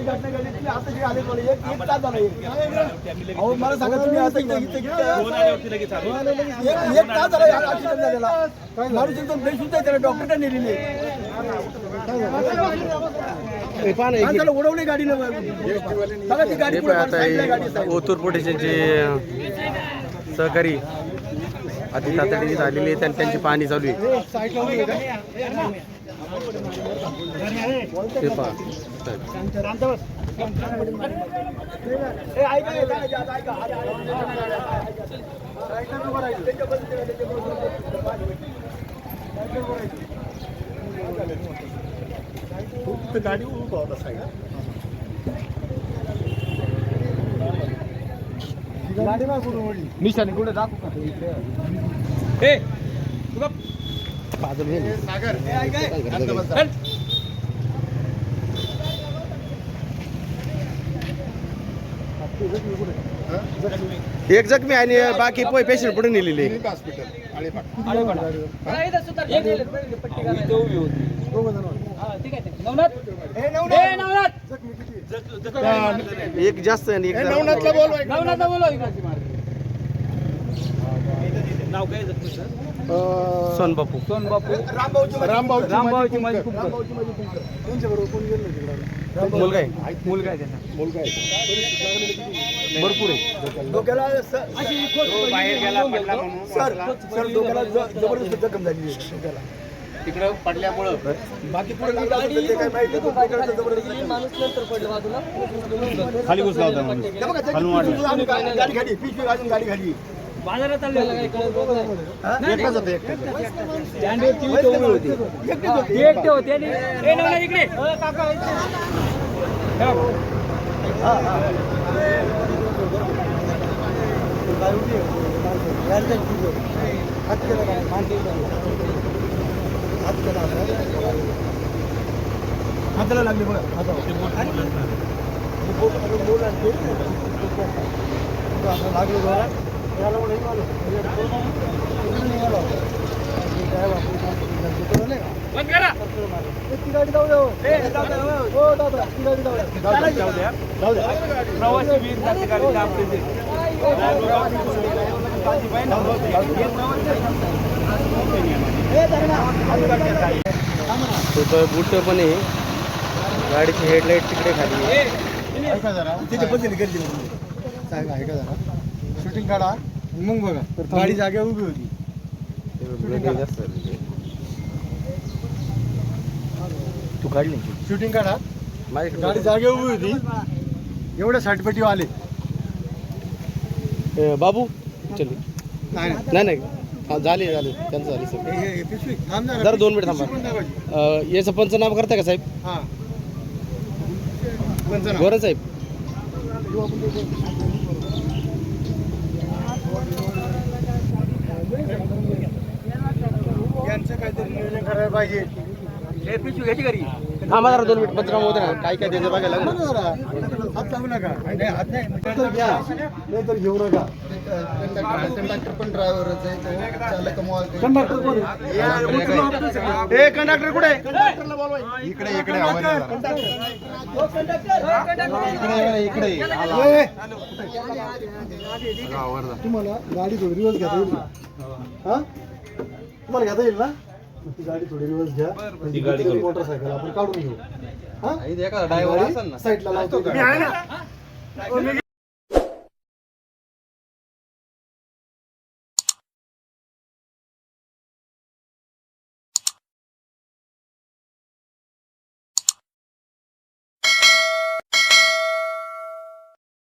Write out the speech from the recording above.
घटना घडली तुम्ही आता जे आले बोले एक तास झाला अहो मला सांगा तुम्ही आता इथे एक तास झाला ऍक्सिडेंट झालेला माणूस एकदम बेशुद्ध आहे त्याला डॉक्टरने नेलेली माणसाला उडवली गाडीनं बघा ती गाडी ओतूर पोटेशनचे सहकारी अति तातडीने झालेली आहे त्यांची पाहणी चालू आहे ते पहा गाडी उभा होता साईड गाडी कुठे ओढली निशाने कुठे दाखवू का एक जखमी आणि बाकी पेशंट पुढे नेलेले एक जास्त आणि नाव काय सोनबापू रामभाऊची माझी मुलगा आहे भरपूर आहे डोक्याला बाहेर गेला सर डोक्याला जबरदस्त जखम झाली डोक्याला तिकडं पडल्यामुळं बाकी पुढे माणूस नंतर पडलं बाजूला खाली घुसला होता माणूस गाडी खाली पिशवी घालून गाडी खाली बाजारात चाललेला काही कळत नाही एकटाच होता एकटे होते आणि ए नवला इकडे काका हाताला लागले बघा लागले बघा बंद करा गाडी जाऊ द्या हो दादा ती गाडी जाऊ द्या प्रवासी वीर जातीकारी आपले बुट पण आहे गाडीची हेडलाईट तिकडे खाली ऐका जरा तिथे बदली गर्दी साहेब ऐका जरा शूटिंग काढा मग बघा गाडी जागेवर उभी होती तू काढली शूटिंग काढा माझ्याकडे गाडी जागेवर उभी होती एवढ्या साठपट्टी आले बाबू चल नाही नाही हा झाले त्यांचं झाले सर पिशवी थांब ना जरा 2 मिनिट थांबा याचं पंचनामा करता का साहेब हां गोरे साहेब यांचं काहीतरी नियोजन करायला पाहिजे पिशवी घ्यायची घरी थांबा जरा 2 मिनिट पंचनामा होते ना काय त्याचं बघायला लागलं हात लागू नका हात नाही घ्या नाही तर घेऊ नका कंडक्टर पण ड्रायव्हरच आहे चालक कंडक्टर कोण कंडक्टर कुठे इकडे आवाज इकडे तुम्हाला गाडी थोडी रिवर्स घेता येईल का हा तुम्हाला घेता येईल ना ती गाडी थोडी रिवर्स घ्या ती गाडी मोटरसायकल आपण काढून घेऊ हा ड्रायव्हर असेल ना साईडला लावतो